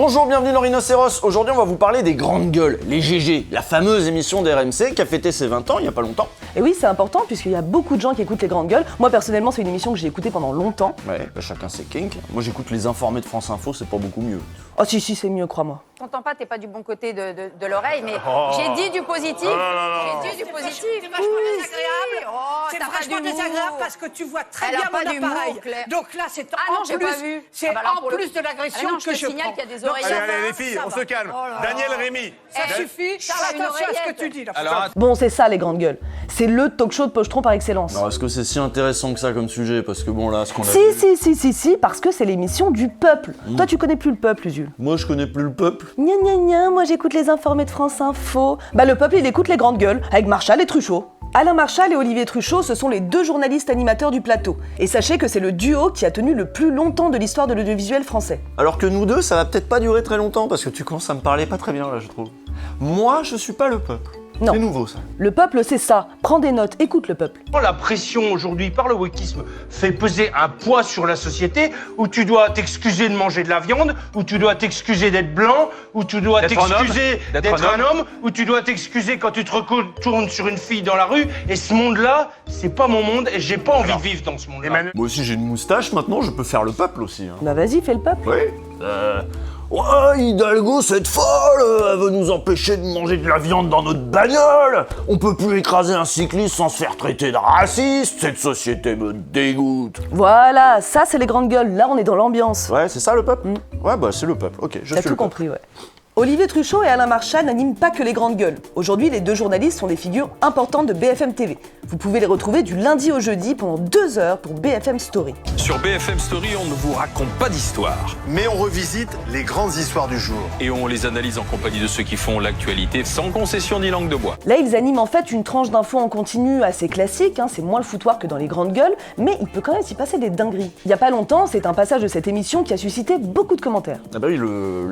Bonjour, bienvenue dans Rhinocéros. Aujourd'hui, on va vous parler des grandes gueules, les GG, la fameuse émission d'RMC qui a fêté ses 20 ans il y a pas longtemps. Et oui, c'est important puisqu'il y a beaucoup de gens qui écoutent les grandes gueules. Moi, personnellement, c'est une émission que j'ai écoutée pendant longtemps. Ouais, bah chacun ses kinks. Moi, j'écoute les informés de France Info, c'est pas beaucoup mieux. Oh si, c'est mieux, crois-moi. T'entends pas, t'es pas du bon côté de l'oreille, mais j'ai dit du positif. J'ai dit du positif. C'est vachement désagréable. C'est vachement désagréable parce que tu vois très bien mon appareil. Donc là, c'est en plus, c'est en plus de l'agression que je prends. Qu'il y a des oreilles. Allez, les filles, on se calme. Daniel Rémy. Ça suffit. Fais attention à ce que tu dis là. Bon, c'est ça, les grandes gueules. C'est le talk show de Pochetron par excellence. Alors, est-ce que c'est si intéressant que ça comme sujet? Parce que bon, là, ce qu'on a vu... Si, parce que c'est l'émission du peuple. Toi, tu connais plus le peuple, Usul. Moi, je connais plus le peuple. Gna, moi j'écoute les informés de France Info. Bah le peuple il écoute les grandes gueules, avec Marchal et Truchot. Alain Marchal et Olivier Truchot, ce sont les deux journalistes animateurs du plateau. Et sachez que c'est le duo qui a tenu le plus longtemps de l'histoire de l'audiovisuel français. Alors que nous deux, ça va peut-être pas durer très longtemps, parce que tu commences à me parler pas très bien là, je trouve. Moi, je suis pas le peuple. Non. C'est nouveau ça. Le peuple c'est ça, prends des notes, écoute le peuple. La pression aujourd'hui par le wokisme fait peser un poids sur la société où tu dois t'excuser de manger de la viande, où tu dois t'excuser d'être blanc, où tu dois t'excuser d'être un homme, où tu dois t'excuser quand tu te retournes sur une fille dans la rue. Et ce monde-là, c'est pas mon monde et j'ai pas envie de vivre dans ce monde-là. Moi aussi j'ai une moustache, maintenant je peux faire le peuple aussi. Hein. Bah vas-y, fais le peuple. Oui. Ouais, Hidalgo, cette folle, elle veut nous empêcher de manger de la viande dans notre bagnole. On peut plus écraser un cycliste sans se faire traiter de raciste. Cette société me dégoûte. Voilà, ça c'est les grandes gueules, là on est dans l'ambiance. Ouais, c'est ça le peuple. Ouais, bah c'est le peuple, ok, je T'as suis tout le peuple. compris, ouais. Olivier Truchot et Alain Marchal n'animent pas que les grandes gueules. Aujourd'hui, les deux journalistes sont des figures importantes de BFM TV. Vous pouvez les retrouver du lundi au jeudi pendant 2 heures pour BFM Story. Sur BFM Story, on ne vous raconte pas d'histoire. Mais on revisite les grandes histoires du jour. Et on les analyse en compagnie de ceux qui font l'actualité, sans concession ni langue de bois. Là, ils animent en fait une tranche d'infos en continu assez classique, c'est moins le foutoir que dans les grandes gueules, mais il peut quand même s'y passer des dingueries. Il y a pas longtemps, c'est un passage de cette émission qui a suscité beaucoup de commentaires. Ah bah oui,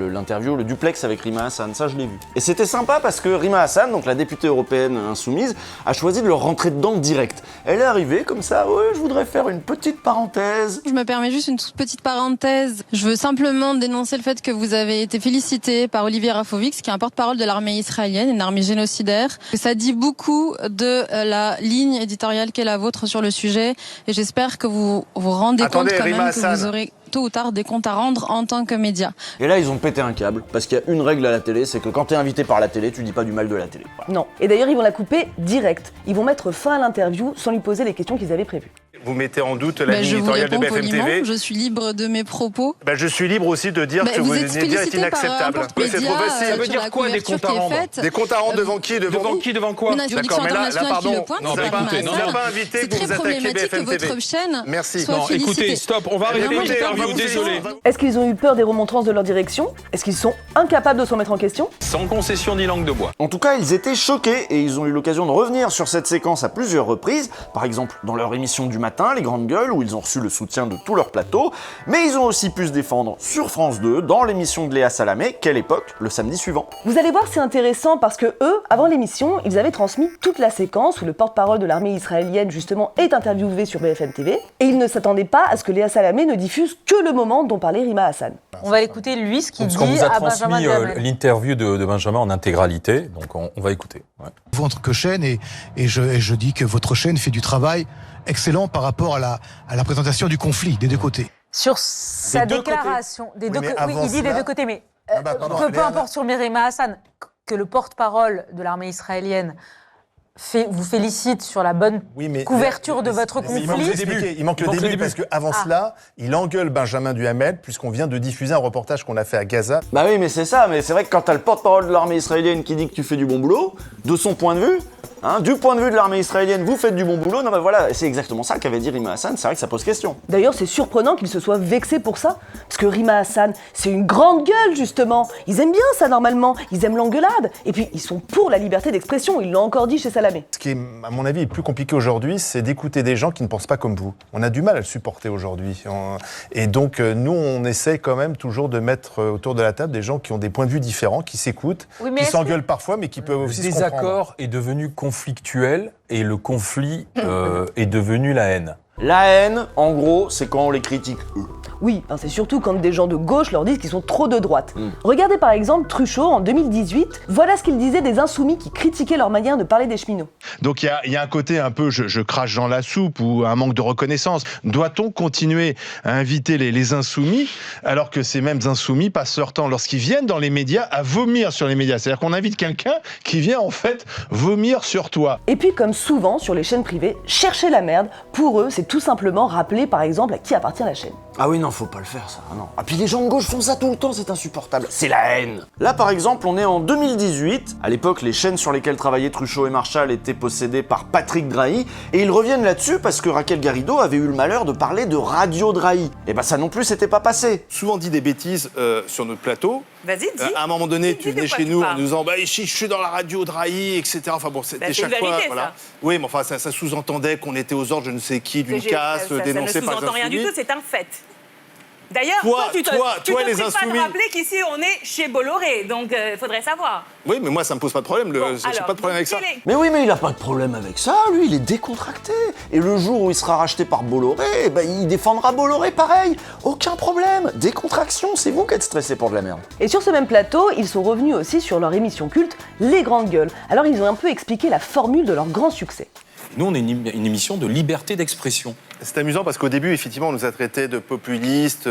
l'interview, le duplex avec Rima Hassan, ça je l'ai vu. Et c'était sympa parce que Rima Hassan, donc la députée européenne insoumise, a choisi de leur rentrer dedans direct. Elle est arrivée comme ça, ouais, je voudrais faire une petite parenthèse. Je me permets juste une toute petite parenthèse. Je veux simplement dénoncer le fait que vous avez été félicité par Olivier Rafovix, qui est un porte-parole de l'armée israélienne, une armée génocidaire. Ça dit beaucoup de la ligne éditoriale qu'est la vôtre sur le sujet, et j'espère que vous vous rendez compte quand même que vous aurez tôt ou tard des comptes à rendre en tant que média. Et là, ils ont pété un câble, parce qu'il y a une règle à la télé, c'est que quand t'es invité par la télé, tu dis pas du mal de la télé. Voilà. Non. Et d'ailleurs, ils vont la couper direct. Ils vont mettre fin à l'interview sans lui poser les questions qu'ils avaient prévues. Vous mettez en doute la ligne Je vous éditoriale de réponds BFM poliment, TV. je suis libre de mes propos. Je suis libre aussi de dire que vous venez de dire est inacceptable. C'est trop facile. Ça veut dire quoi des comptes à rendre? Des comptes à rendre devant qui? Devant qui? Devant quoi? Une juridiction internationale qui le pointe, non, c'est bah, pas écoutez, Rima non, Hassan. on n'a pas invité C'est que très vous attaquiez problématique que BFM TV. votre chaîne Merci. soit Non, félicitée. écoutez, stop, on va arrêter. Vraiment, j'ai peur l'interview, de vous désolé. Est-ce qu'ils ont eu peur des remontrances de leur direction? Est-ce qu'ils sont incapables de se remettre en question? Sans concession ni langue de bois. En tout cas, ils étaient choqués et ils ont eu l'occasion de revenir sur cette séquence à plusieurs reprises, par exemple dans leur émission du matin, Les Grandes Gueules, où ils ont reçu le soutien de tout leur plateau, mais ils ont aussi pu se défendre sur France 2, dans l'émission de Léa Salamé, Quelle époque, le samedi suivant. Vous allez voir, c'est intéressant parce que eux, avant l'émission, ils avaient transmis toute la séquence où le porte-parole de l'armée israélienne, justement, est interviewé sur BFM TV, et ils ne s'attendaient pas à ce que Léa Salamé ne diffuse que le moment dont parlait Rima Hassan. On va l'écouter, lui, ce qu'il dit Parce qu'on vous a à Benjamin transmis Duhamel. l'interview de Benjamin en intégralité, donc on va écouter. Ouais. Vous, en tant que chaîne, et je dis que votre chaîne fait du travail excellent par rapport à la présentation du conflit des deux côtés. Sur sa déclaration, des deux côtés. Oui, il dit des deux côtés, mais peu importe sur Rima Hassan, que le porte-parole de l'armée israélienne vous félicite sur la bonne couverture de votre conflit. Il manque le début parce qu'avant cela, il engueule Benjamin Duhamel puisqu'on vient de diffuser un reportage qu'on a fait à Gaza. Bah oui, mais c'est ça, mais c'est vrai que quand t'as le porte-parole de l'armée israélienne qui dit que tu fais du bon boulot, de son point de vue, du point de vue de l'armée israélienne, vous faites du bon boulot, non bah voilà, c'est exactement ça qu'avait dit Rima Hassan, c'est vrai que ça pose question. D'ailleurs, c'est surprenant qu'ils se soient vexés pour ça, parce que Rima Hassan, c'est une grande gueule, justement. Ils aiment bien ça, normalement, ils aiment l'engueulade, et puis ils sont pour la liberté d'expression, ils l'ont encore dit chez Salamé. Ce qui est, à mon avis, plus compliqué aujourd'hui, c'est d'écouter des gens qui ne pensent pas comme vous. On a du mal à le supporter aujourd'hui. Et donc, nous, on essaye quand même toujours de mettre autour de la table des gens qui ont des points de vue différents, qui s'écoutent, qui s'engueulent parfois, mais qui peuvent aussi se comprendre. Le désaccord est devenu conflictuel et le conflit est devenu la haine. La haine, en gros, c'est quand on les critique eux. Oui, c'est surtout quand des gens de gauche leur disent qu'ils sont trop de droite. Regardez par exemple Truchot en 2018, voilà ce qu'il disait des insoumis qui critiquaient leur manière de parler des cheminots. Donc il y a un côté un peu je crache dans la soupe ou un manque de reconnaissance. Doit-on continuer à inviter les insoumis alors que ces mêmes insoumis passent leur temps lorsqu'ils viennent dans les médias à vomir sur les médias? C'est-à-dire qu'on invite quelqu'un qui vient en fait vomir sur toi. Et puis comme souvent sur les chaînes privées, chercher la merde, pour eux c'est tout simplement rappeler par exemple à qui appartient la chaîne. Ah oui, non, faut pas le faire, ça, non. Ah puis les gens de gauche font ça tout le temps, c'est insupportable. C'est la haine. Là, par exemple, on est en 2018. À l'époque, les chaînes sur lesquelles travaillaient Truchot et Marchal étaient possédées par Patrick Drahi, et ils reviennent là-dessus parce que Raquel Garrido avait eu le malheur de parler de Radio Drahi. Et bah ça non plus, c'était pas passé. Souvent dit des bêtises sur notre plateau. Vas-y, dis. À un moment donné, tu venais chez nous en nous disant bah, je suis dans la radio Drahi, etc. Enfin bon, c'était chaque fois. Vérité, voilà. Oui, mais enfin, ça sous-entendait qu'on était aux ordres, je ne sais qui, d'une casse, dénoncé par les insoumis. Ça ne sous-entend rien du tout, c'est un fait. D'ailleurs, tu te les insoumis... pas de rappeler qu'ici, on est chez Bolloré, donc il faudrait savoir. Oui, mais moi, ça me pose pas de problème. J'ai pas de problème avec ça. Mais oui, mais il a pas de problème avec ça, lui, il est décontracté. Et le jour où il sera racheté par Bolloré, bah, il défendra Bolloré pareil. Aucun problème. Décontraction, c'est vous qui êtes stressé pour de la merde. Et sur ce même plateau, ils sont revenus aussi sur leur émission culte, Les Grandes Gueules. Alors ils ont un peu expliqué la formule de leur grand succès. Nous, on est une émission de liberté d'expression. C'est amusant parce qu'au début, effectivement, on nous a traités de populistes,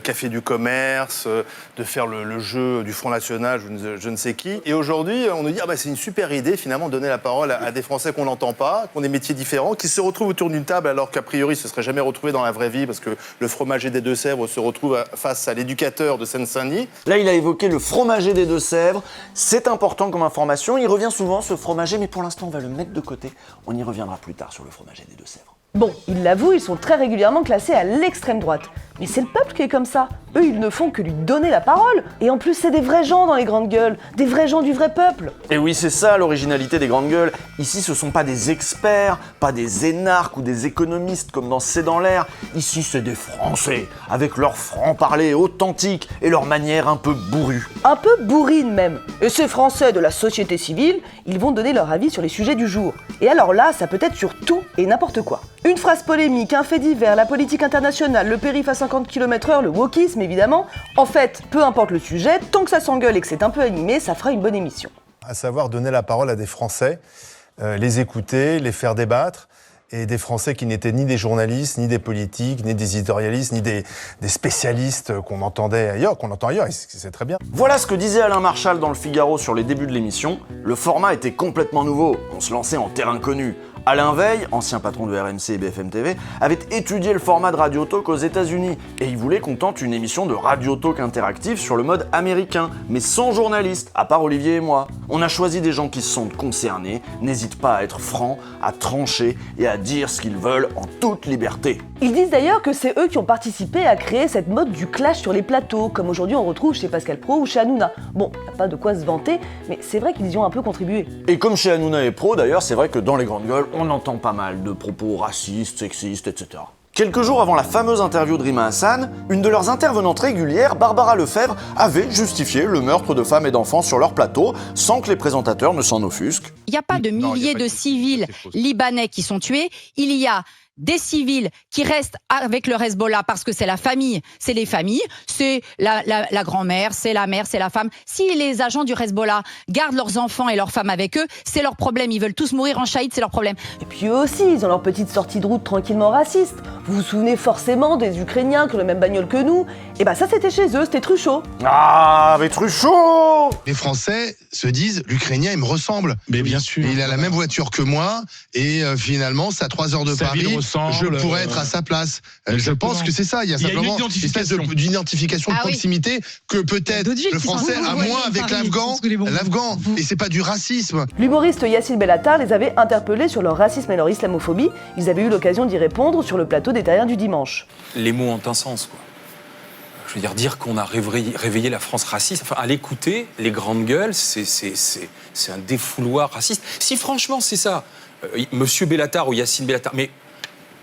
café du commerce, de faire le jeu du Front National, je ne sais qui. Et aujourd'hui, on nous dit c'est une super idée, finalement, de donner la parole à des Français qu'on n'entend pas, qui ont des métiers différents, qui se retrouvent autour d'une table alors qu'a priori, ce ne seraient jamais retrouvés dans la vraie vie parce que le fromager des Deux-Sèvres se retrouve face à l'éducateur de Seine-Saint-Denis. Là, il a évoqué le fromager des Deux-Sèvres. C'est important comme information. Il revient souvent, ce fromager, mais pour l'instant, on va le mettre de côté. On y reviendra plus tard sur le fromager des Deux-Sèvres. Bon, ils l'avouent, ils sont très régulièrement classés à l'extrême droite. Mais c'est le peuple qui est comme ça. Eux, ils ne font que lui donner la parole. Et en plus, c'est des vrais gens dans les grandes gueules. Des vrais gens du vrai peuple. Et oui, c'est ça l'originalité des grandes gueules. Ici, ce sont pas des experts, pas des énarques ou des économistes comme dans C'est dans l'air. Ici, c'est des Français, avec leur franc-parler authentique et leur manière un peu bourrue. Un peu bourrine même. Et ces Français de la société civile, ils vont donner leur avis sur les sujets du jour. Et alors là, ça peut être sur tout et n'importe quoi. Une phrase polémique, un fait divers, la politique internationale, le périph' à 50 km/h, le wokisme évidemment. En fait, peu importe le sujet, tant que ça s'engueule et que c'est un peu animé, ça fera une bonne émission. À savoir donner la parole à des Français, les écouter, les faire débattre, et des Français qui n'étaient ni des journalistes, ni des politiques, ni des éditorialistes, ni des spécialistes qu'on entendait ailleurs, qu'on entend ailleurs, et c'est très bien. Voilà ce que disait Alain Marchal dans le Figaro sur les débuts de l'émission. Le format était complètement nouveau, on se lançait en terrain connu. Alain Veil, ancien patron de RMC et BFM TV, avait étudié le format de Radio Talk aux États-Unis et il voulait qu'on tente une émission de Radio Talk interactive sur le mode américain, mais sans journalistes, à part Olivier et moi. On a choisi des gens qui se sentent concernés, n'hésitent pas à être francs, à trancher et à dire ce qu'ils veulent en toute liberté. Ils disent d'ailleurs que c'est eux qui ont participé à créer cette mode du clash sur les plateaux, comme aujourd'hui on retrouve chez Pascal Praud ou chez Hanouna. Bon, y a pas de quoi se vanter, mais c'est vrai qu'ils y ont un peu contribué. Et comme chez Hanouna et Praud, d'ailleurs, c'est vrai que dans les grandes gueules, on entend pas mal de propos racistes, sexistes, etc. Quelques jours avant la fameuse interview de Rima Hassan, une de leurs intervenantes régulières, Barbara Lefebvre, avait justifié le meurtre de femmes et d'enfants sur leur plateau, sans que les présentateurs ne s'en offusquent. Il n'y a pas de milliers de civils libanais qui sont tués, il y a des civils qui restent avec le Hezbollah parce que c'est la famille, c'est les familles, c'est la grand-mère, c'est la mère, c'est la femme. Si les agents du Hezbollah gardent leurs enfants et leurs femmes avec eux, c'est leur problème, ils veulent tous mourir en shahid, c'est leur problème. Et puis eux aussi, ils ont leur petite sortie de route tranquillement raciste. Vous vous souvenez forcément des Ukrainiens qui ont la même bagnole que nous? Et bah ça c'était chez eux, c'était Truchot. Ah, mais Truchot! Les Français se disent, l'Ukrainien il me ressemble. Mais bien sûr. Il a la même voiture que moi et finalement c'est à 3 heures de Paris. Je pourrais être à sa place. Je pense que c'est ça. Il y a simplement une espèce d'identification de proximité que peut-être le Français a moins avec l'Afghan. Et c'est pas du racisme. L'humoriste Yacine Bellatar les avait interpellés sur leur racisme et leur islamophobie. Ils avaient eu l'occasion d'y répondre sur le plateau des Terriens du dimanche. Les mots ont un sens, quoi. Je veux dire qu'on a réveillé la France raciste. Enfin, à l'écouter, les grandes gueules, c'est un défouloir raciste. Si franchement c'est ça, Monsieur Bellatar ou Yacine Bellatar, mais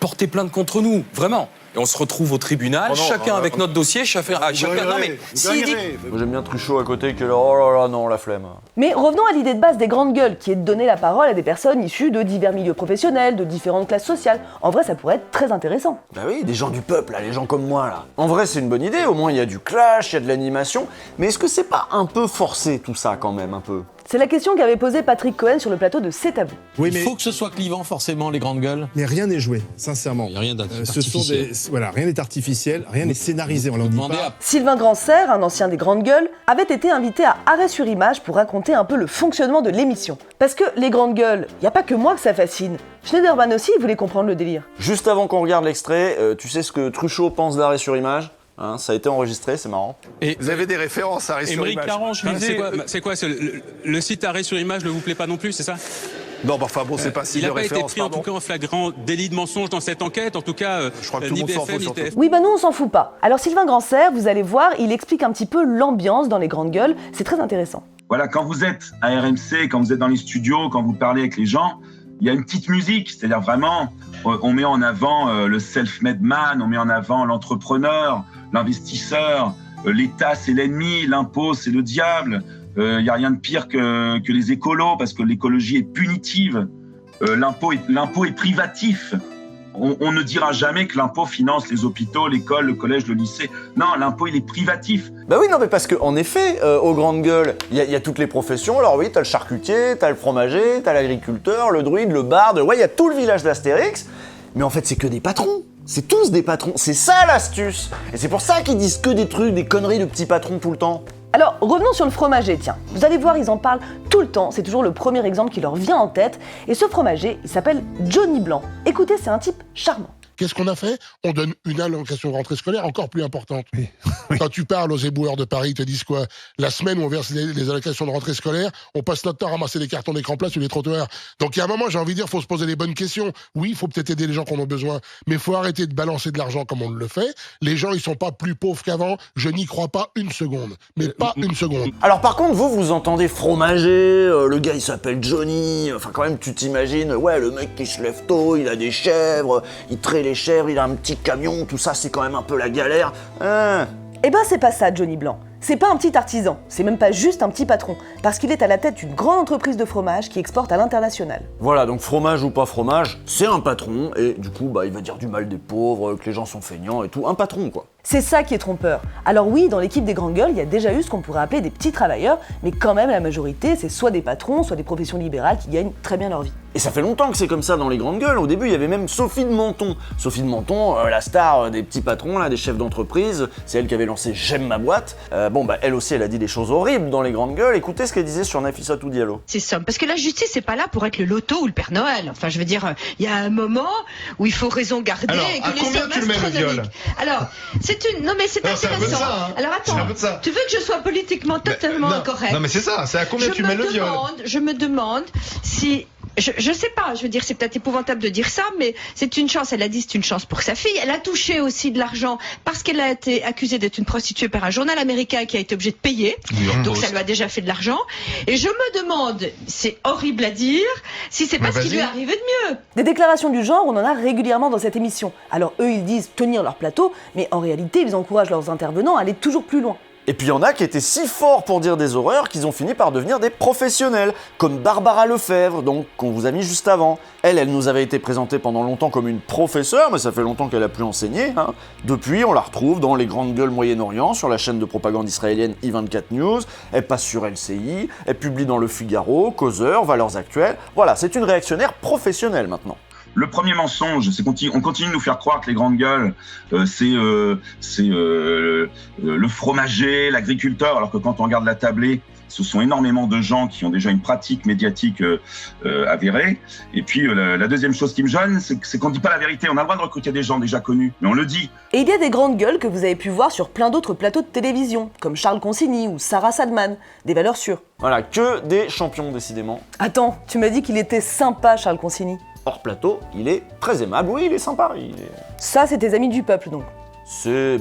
portez plainte contre nous, vraiment. Et on se retrouve au tribunal, chacun avec notre dossier, chacun... Non mais, s'il dit... Moi j'aime bien Truchot à côté qui est là, oh là là, non, la flemme. Mais revenons à l'idée de base des grandes gueules, qui est de donner la parole à des personnes issues de divers milieux professionnels, de différentes classes sociales. En vrai, ça pourrait être très intéressant. Bah oui, des gens du peuple, là, les gens comme moi, là. En vrai, c'est une bonne idée, au moins il y a du clash, il y a de l'animation, mais est-ce que c'est pas un peu forcé tout ça quand même, un peu ? C'est la question qu'avait posée Patrick Cohen sur le plateau de C'est Tabou. Oui, mais il faut que ce soit clivant forcément, les grandes gueules. Mais rien n'est joué, sincèrement. Il n'y a rien d'artificiel. Rien n'est artificiel, rien n'est scénarisé, on l'en dit pas. Sylvain Grandserre, un ancien des grandes gueules, avait été invité à Arrêt sur Image pour raconter un peu le fonctionnement de l'émission. Parce que les grandes gueules, y a pas que moi que ça fascine. Schneiderman aussi, il voulait comprendre le délire. Juste avant qu'on regarde l'extrait, tu sais ce que Truchot pense d'Arrêt sur Image ? Hein, ça a été enregistré, c'est marrant. Et vous avez des références à Arrêt sur Image. Caron, je disais, c'est quoi le site Arrêt sur Image ne vous plaît pas non plus, c'est ça? Non, bah, enfin bon, c'est pas si il de n'a pas référence, été pris en tout cas en flagrant délit de mensonge dans cette enquête, en tout cas, je crois que tout le monde s'en fout, surtout. Oui, bah nous on s'en fout pas. Alors Sylvain Grandserre, vous allez voir, il explique un petit peu l'ambiance dans les grandes gueules, c'est très intéressant. Voilà, quand vous êtes à RMC, quand vous êtes dans les studios, quand vous parlez avec les gens, il y a une petite musique, c'est-à-dire vraiment, on met en avant le self-made man, on met en avant l'entrepreneur, l'investisseur, l'État c'est l'ennemi, l'impôt c'est le diable, il n'y a rien de pire que les écolos parce que l'écologie est punitive, l'impôt est privatif. On ne dira jamais que l'impôt finance les hôpitaux, l'école, le collège, le lycée. Non, l'impôt, il est privatif. Bah oui, non, mais parce qu'en effet, aux grandes gueules, il y a toutes les professions. Alors oui, t'as le charcutier, t'as le fromager, t'as l'agriculteur, le druide, le barde. Ouais, il y a tout le village d'Astérix. Mais en fait, c'est que des patrons. C'est tous des patrons. C'est ça l'astuce. Et c'est pour ça qu'ils disent que des trucs, des conneries de petits patrons tout le temps. Alors, revenons sur le fromager, tiens. Vous allez voir, ils en parlent tout le temps, c'est toujours le premier exemple qui leur vient en tête. Et ce fromager, il s'appelle Johnny Blanc. Écoutez, c'est un type charmant. Qu'est-ce qu'on a fait? On donne une allocation de rentrée scolaire encore plus importante. Oui. Quand tu parles aux éboueurs de Paris, ils te disent quoi? La semaine où on verse les allocations de rentrée scolaire, on passe notre temps à ramasser des cartons d'écran plat sur les trottoirs. Donc il y a un moment, j'ai envie de dire, il faut se poser les bonnes questions. Oui, il faut peut-être aider les gens qui en ont besoin, mais il faut arrêter de balancer de l'argent comme on le fait. Les gens, ils sont pas plus pauvres qu'avant. Je n'y crois pas une seconde. Mais pas une seconde. Alors par contre, vous entendez fromager, le gars il s'appelle Johnny, enfin quand même tu t'imagines, ouais, le mec qui se lève tôt, il a des chèvres, il traite les chèvres, il a un petit camion, tout ça c'est quand même un peu la galère. Eh ben c'est pas ça, Johnny Blanc. C'est pas un petit artisan, c'est même pas juste un petit patron, parce qu'il est à la tête d'une grande entreprise de fromage qui exporte à l'international. Voilà, donc fromage ou pas fromage, c'est un patron, et du coup, bah, il va dire du mal des pauvres, que les gens sont feignants et tout, un patron quoi. C'est ça qui est trompeur. Alors oui, dans l'équipe des grandes gueules, il y a déjà eu ce qu'on pourrait appeler des petits travailleurs, mais quand même la majorité, c'est soit des patrons, soit des professions libérales qui gagnent très bien leur vie. Et ça fait longtemps que c'est comme ça dans les grandes gueules. Au début, il y avait même Sophie de Menton. Sophie de Menton, la star des petits patrons, là, des chefs d'entreprise, c'est elle qui avait lancé J'aime ma boîte. Elle aussi, elle a dit des choses horribles dans les grandes gueules. Écoutez ce qu'elle disait sur Nafissatou Diallo. C'est ça, parce que la justice, c'est pas là pour être le loto ou le Père Noël. Enfin, je veux dire, il y a un moment où il faut raison garder. Alors, et que à combien tu le mets le viol? Alors, c'est une... Non mais c'est intéressant. Ça, hein. Alors attends, tu veux que je sois politiquement totalement incorrect? Non mais c'est ça, c'est à combien tu mets le viol? Je me demande si... Je sais pas, je veux dire, c'est peut-être épouvantable de dire ça, mais c'est une chance, elle a dit c'est une chance pour sa fille. Elle a touché aussi de l'argent parce qu'elle a été accusée d'être une prostituée par un journal américain qui a été obligé de payer. Donc ça lui a déjà fait de l'argent. Et je me demande, c'est horrible à dire, si c'est pas ce qui lui est arrivé de mieux. Des déclarations du genre, on en a régulièrement dans cette émission. Alors eux, ils disent tenir leur plateau, mais en réalité, ils encouragent leurs intervenants à aller toujours plus loin. Et puis il y en a qui étaient si forts pour dire des horreurs qu'ils ont fini par devenir des professionnels, comme Barbara Lefebvre, donc qu'on vous a mis juste avant. Elle nous avait été présentée pendant longtemps comme une professeure, mais ça fait longtemps qu'elle a plus enseigné. Hein. Depuis, on la retrouve dans les grandes gueules Moyen-Orient, sur la chaîne de propagande israélienne I24 News, elle passe sur LCI, elle publie dans Le Figaro, Causeur, Valeurs Actuelles. Voilà, c'est une réactionnaire professionnelle maintenant. Le premier mensonge, c'est qu'on continue de nous faire croire que les grandes gueules, c'est le fromager, l'agriculteur, alors que quand on regarde la tablée, ce sont énormément de gens qui ont déjà une pratique médiatique avérée. Et puis la deuxième chose qui me gêne, c'est qu'on ne dit pas la vérité. On a le droit de recruter des gens déjà connus, mais on le dit. Et il y a des grandes gueules que vous avez pu voir sur plein d'autres plateaux de télévision, comme Charles Consigny ou Sarah Salman, des valeurs sûres. Voilà, que des champions décidément. Attends, tu m'as dit qu'il était sympa, Charles Consigny. Hors plateau, il est très aimable, oui, il est sympa. Ça, c'est tes amis du peuple, donc.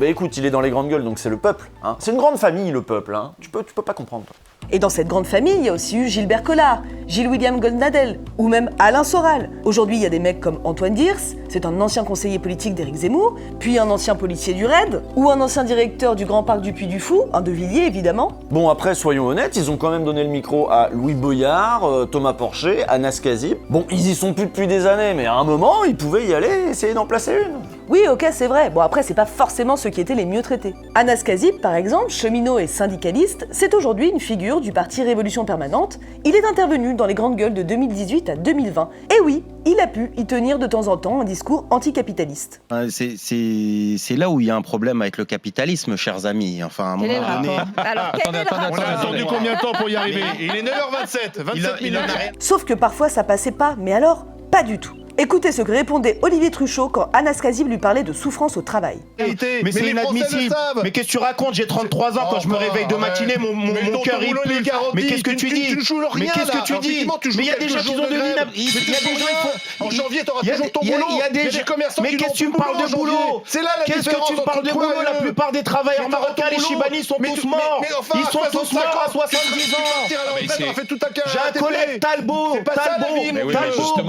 Écoute, il est dans les grandes gueules, donc c'est le peuple. Hein. C'est une grande famille, le peuple. Hein. Tu peux pas comprendre, toi. Et dans cette grande famille, il y a aussi eu Gilbert Collard, Gilles-William Goldnadel, ou même Alain Soral. Aujourd'hui, il y a des mecs comme Antoine Diers, c'est un ancien conseiller politique d'Éric Zemmour, puis un ancien policier du RAID, ou un ancien directeur du Grand Parc du Puy du Fou, un de Villiers évidemment. Bon, après, soyons honnêtes, ils ont quand même donné le micro à Louis Boyard, Thomas Porcher, Anas Kazib. Bon, ils y sont plus depuis des années, mais à un moment, ils pouvaient y aller et essayer d'en placer une. Oui, ok, c'est vrai. Bon, après, c'est pas forcément ceux qui étaient les mieux traités. Anas Kazib, par exemple, cheminot et syndicaliste, c'est aujourd'hui une figure du parti Révolution Permanente. Il est intervenu dans les grandes gueules de 2018 à 2020. Et oui, il a pu y tenir de temps en temps un discours anticapitaliste. C'est là où il y a un problème avec le capitalisme, chers amis. Enfin, à un moment donné... On a attendu combien de temps pour y arriver? Il est 9h27, 27 minutes. Sauf que parfois ça passait pas, mais alors, pas du tout. Écoutez ce que répondait Olivier Truchot quand Anas Kazib lui parlait de souffrance au travail. Mais c'est inadmissible. Mais qu'est-ce que tu racontes? J'ai 33 ans, quand je me réveille de matinée, mon cœur il pleut. Mais qu'est-ce que tu dis? Mais qu'est-ce que tu dis? Mais il y a des gens qui ont de l'inapte. Il y a des gens en janvier, t'auras toujours ton boulot. Il y a des commerçants. Mais qu'est-ce que tu me parles de boulot? C'est là la différence. Qu'est-ce que tu me parles de boulot? La plupart des travailleurs marocains, les Chibani, sont tous morts. Ils sont tous morts à 70 ans. J'ai un collègue, Talbot,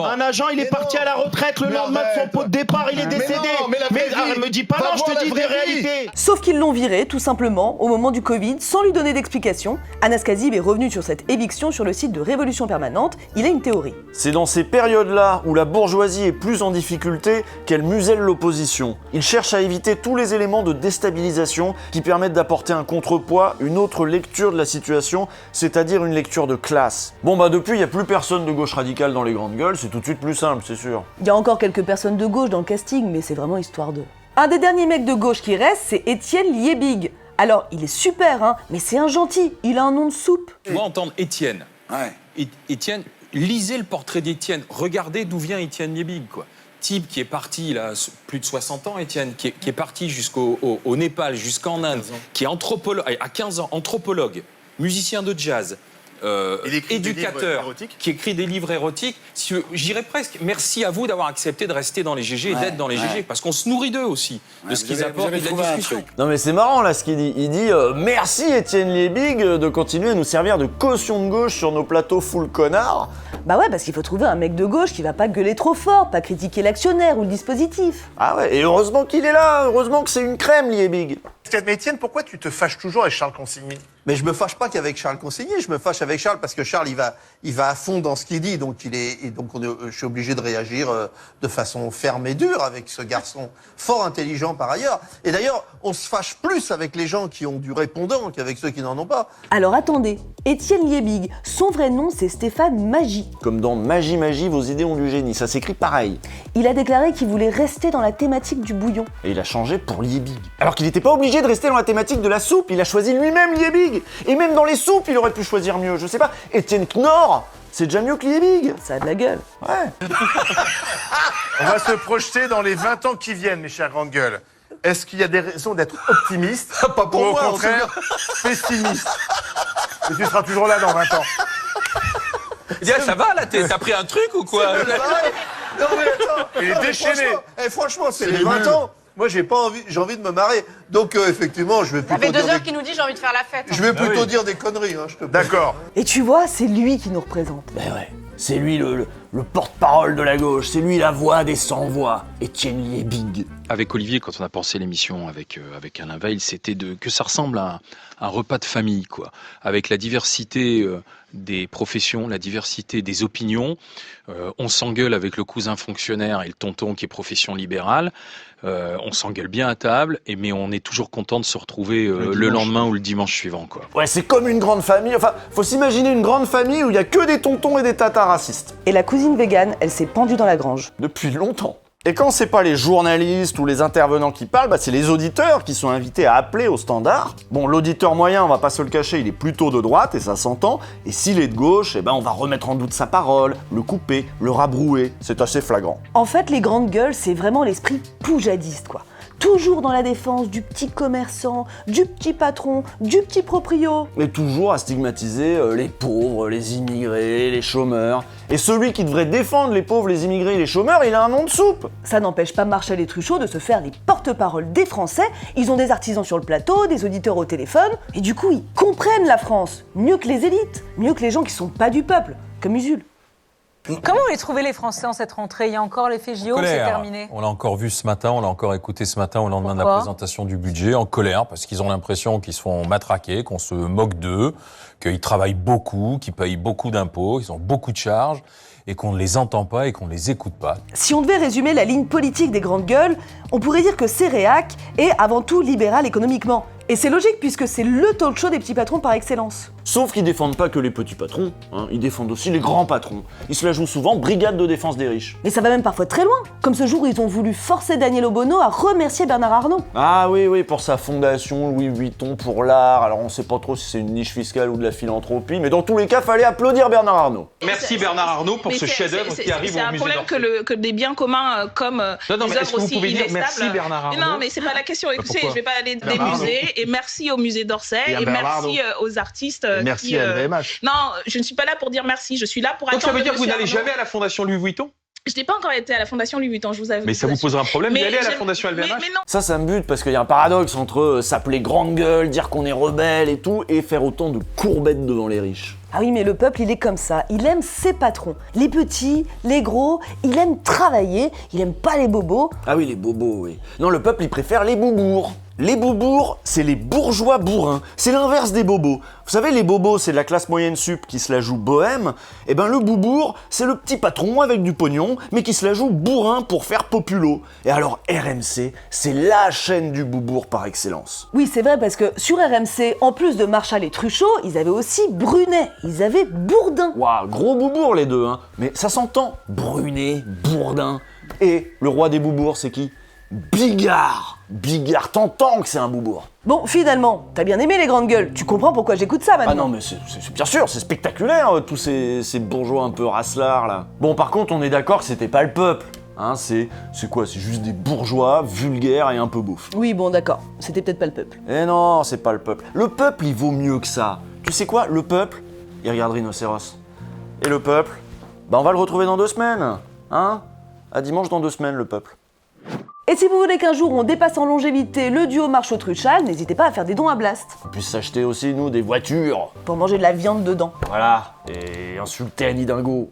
un agent, il est parti à la retraite le lendemain de son pot de départ, il est décédé. Mais me dis pas non, je te dis des réalités. Sauf qu'ils l'ont viré, tout simplement, au moment du Covid, sans lui donner d'explication. Anas Kazib est revenu sur cette éviction sur le site de Révolution Permanente. Il a une théorie. C'est dans ces périodes-là où la bourgeoisie est plus en difficulté qu'elle muselle l'opposition. Il cherche à éviter tous les éléments de déstabilisation qui permettent d'apporter un contrepoids, une autre lecture de la situation, c'est-à-dire une lecture de classe. Bon bah depuis, il n'y a plus personne de gauche radicale dans les grandes gueules, c'est tout de suite plus simple, c'est sûr. Il y a encore quelques personnes de gauche dans le casting, mais c'est vraiment histoire d'eux. Un des derniers mecs de gauche qui reste, c'est Étienne Liebig. Alors, il est super, hein, mais c'est un gentil, il a un nom de soupe. Moi, entendre Étienne. Étienne, lisez le portrait d'Étienne, regardez d'où vient Étienne Liebig, quoi. Type qui est parti, il a plus de 60 ans, Étienne, qui est parti jusqu'au Népal, jusqu'en Inde, qui est anthropologue, à 15 ans, anthropologue, musicien de jazz, éducateur, qui écrit des livres érotiques. J'irais presque, merci à vous d'avoir accepté de rester dans les GG et d'être dans les GG, parce qu'on se nourrit d'eux aussi, de ce qu'ils apportent et de la discussion. Non mais c'est marrant là ce qu'il dit. Il dit merci Étienne Liebig de continuer à nous servir de caution de gauche sur nos plateaux full connards. Bah ouais, parce qu'il faut trouver un mec de gauche qui va pas gueuler trop fort, pas critiquer l'actionnaire ou le dispositif. Ah ouais, et heureusement qu'il est là, heureusement que c'est une crème Liebig. Mais Étienne, pourquoi tu te fâches toujours avec Charles Consigny? Mais je me fâche pas qu'avec Charles Consigny, je me fâche avec Charles parce que Charles il va à fond dans ce qu'il dit, donc je suis obligé de réagir de façon ferme et dure avec ce garçon fort intelligent par ailleurs. Et d'ailleurs, on se fâche plus avec les gens qui ont du répondant qu'avec ceux qui n'en ont pas. Alors attendez, Étienne Liebig, son vrai nom c'est Stéphane Magie. Comme dans Magie Magie, vos idées ont du génie, ça s'écrit pareil. Il a déclaré qu'il voulait rester dans la thématique du bouillon. Et il a changé pour Liebig. Alors qu'il n'était pas obligé de rester dans la thématique de la soupe, il a choisi lui-même Liebig. Et même dans les soupes, il aurait pu choisir mieux, je sais pas. Étienne Knorr, c'est déjà mieux que Liebig. Ça a de la gueule. Ouais. On va se projeter dans les 20 ans qui viennent, mes chères grandes gueules. Est-ce qu'il y a des raisons d'être optimiste Pas pour ou moi, au contraire pessimiste? Et tu seras toujours là dans 20 ans. Ça va là, t'as pris un truc ou quoi? Non mais attends, il est déchaîné. Franchement, c'est les 20 ans. Moi, j'ai envie de me marrer. Donc, effectivement, je vais plutôt. Ça fait 2 heures qu'il nous dit j'ai envie de faire la fête. Je vais plutôt dire des conneries, hein, je te. D'accord. Et tu vois, c'est lui qui nous représente. Ben ouais, c'est lui le porte-parole de la gauche, c'est lui la voix des sans-voix, Étienne Liebig. Avec Olivier, quand on a pensé l'émission avec Alain Veil, c'était que ça ressemble à un repas de famille, quoi. Avec la diversité des professions, la diversité des opinions. On s'engueule avec le cousin fonctionnaire et le tonton qui est profession libérale. On s'engueule bien à table, mais on est toujours content de se retrouver le lendemain ou le dimanche suivant, quoi. Ouais, c'est comme une grande famille. Enfin, faut s'imaginer une grande famille où il y a que des tontons et des tatas racistes. Et la cousine végane, elle s'est pendue dans la grange. Depuis longtemps. Et quand c'est pas les journalistes ou les intervenants qui parlent, c'est les auditeurs qui sont invités à appeler au standard. Bon, l'auditeur moyen, on va pas se le cacher, il est plutôt de droite et ça s'entend. Et s'il est de gauche, on va remettre en doute sa parole, le couper, le rabrouer. C'est assez flagrant. En fait, les grandes gueules, c'est vraiment l'esprit poujadiste, quoi. toujours dans la défense du petit commerçant, du petit patron, du petit proprio. Mais toujours à stigmatiser les pauvres, les immigrés, les chômeurs. Et celui qui devrait défendre les pauvres, les immigrés et les chômeurs, il a un nom de soupe. Ça n'empêche pas Marchal et Truchot de se faire les porte-parole des Français. Ils ont des artisans sur le plateau, des auditeurs au téléphone, et du coup ils comprennent la France, mieux que les élites, mieux que les gens qui sont pas du peuple, comme Usul. Comment les trouver les Français en cette rentrée? Il y a encore l'effet JO, c'est terminé? On l'a encore vu ce matin, on l'a encore écouté ce matin au lendemain de la présentation du budget, en colère, parce qu'ils ont l'impression qu'ils se font matraquer, qu'on se moque d'eux, qu'ils travaillent beaucoup, qu'ils payent beaucoup d'impôts, qu'ils ont beaucoup de charges, et qu'on ne les entend pas et qu'on ne les écoute pas. Si on devait résumer la ligne politique des grandes gueules, on pourrait dire que Céréac est avant tout libéral économiquement. Et c'est logique puisque c'est le talk show des petits patrons par excellence. Sauf qu'ils défendent pas que les petits patrons, hein, ils défendent aussi les grands patrons. Ils se la jouent souvent brigade de défense des riches. Mais ça va même parfois très loin, comme ce jour où ils ont voulu forcer Daniel Obono à remercier Bernard Arnault. Ah oui, pour sa fondation Louis Vuitton pour l'art, alors on sait pas trop si c'est une niche fiscale ou de la philanthropie, mais dans tous les cas, fallait applaudir Bernard Arnault. Merci Bernard Arnault pour ce chef-d'œuvre qui arrive au musée d'Orsay. C'est un problème que des biens communs comme des œuvres aussi inestables. Merci Bernard Arnault. Non, mais c'est pas la question. Écoutez, je vais pas aller des musées, et merci au musée d'Orsay, et merci aux artistes. Merci à LVMH. Non, je ne suis pas là pour dire merci, je suis là pour attendre. Donc ça veut dire que vous n'allez jamais à la Fondation Louis Vuitton? Je n'ai pas encore été à la Fondation Louis Vuitton, je vous avoue. Mais ça vous posera un problème d'y aller à la Fondation LVMH? Mais non. Ça me bute parce qu'il y a un paradoxe entre s'appeler grande gueule, dire qu'on est rebelle et tout, et faire autant de courbettes devant les riches. Ah oui, mais le peuple, il est comme ça. Il aime ses patrons. Les petits, les gros, il aime travailler, il aime pas les bobos. Ah oui, les bobos, oui. Non, le peuple, il préfère les boubours. Les boubours, c'est les bourgeois bourrins. C'est l'inverse des bobos. Vous savez, les bobos, c'est de la classe moyenne sup qui se la joue bohème. Et ben, le boubour, c'est le petit patron avec du pognon, mais qui se la joue bourrin pour faire populo. Et alors, RMC, c'est la chaîne du boubour par excellence. Oui, c'est vrai, parce que sur RMC, en plus de Marchal et Truchot, ils avaient aussi Brunet. Ils avaient Bourdin. Waouh, gros boubour les deux, hein. Mais ça s'entend. Brunet, Bourdin. Et le roi des boubours, c'est qui? Bigard. Bigard, t'entends que c'est un boubour. Bon, finalement, t'as bien aimé les grandes gueules. Tu comprends pourquoi j'écoute ça maintenant? Ah non, mais c'est bien sûr, c'est spectaculaire, tous ces bourgeois un peu rasselards, là. Bon, par contre, on est d'accord que c'était pas le peuple. Hein, c'est quoi? C'est juste des bourgeois vulgaires et un peu beaufs. Oui, bon, d'accord. C'était peut-être pas le peuple. Eh non, c'est pas le peuple. Le peuple, il vaut mieux que ça. Tu sais quoi? Le peuple, il regarde Rhinocéros. Et le peuple, bah on va le retrouver dans 2 semaines. Hein? À dimanche dans 2 semaines, le peuple. Et si vous voulez qu'un jour on dépasse en longévité le duo Marchot-Truchal, n'hésitez pas à faire des dons à Blast. On puisse s'acheter aussi, nous, des voitures. Pour manger de la viande dedans. Voilà, et insulter Annie Dingo.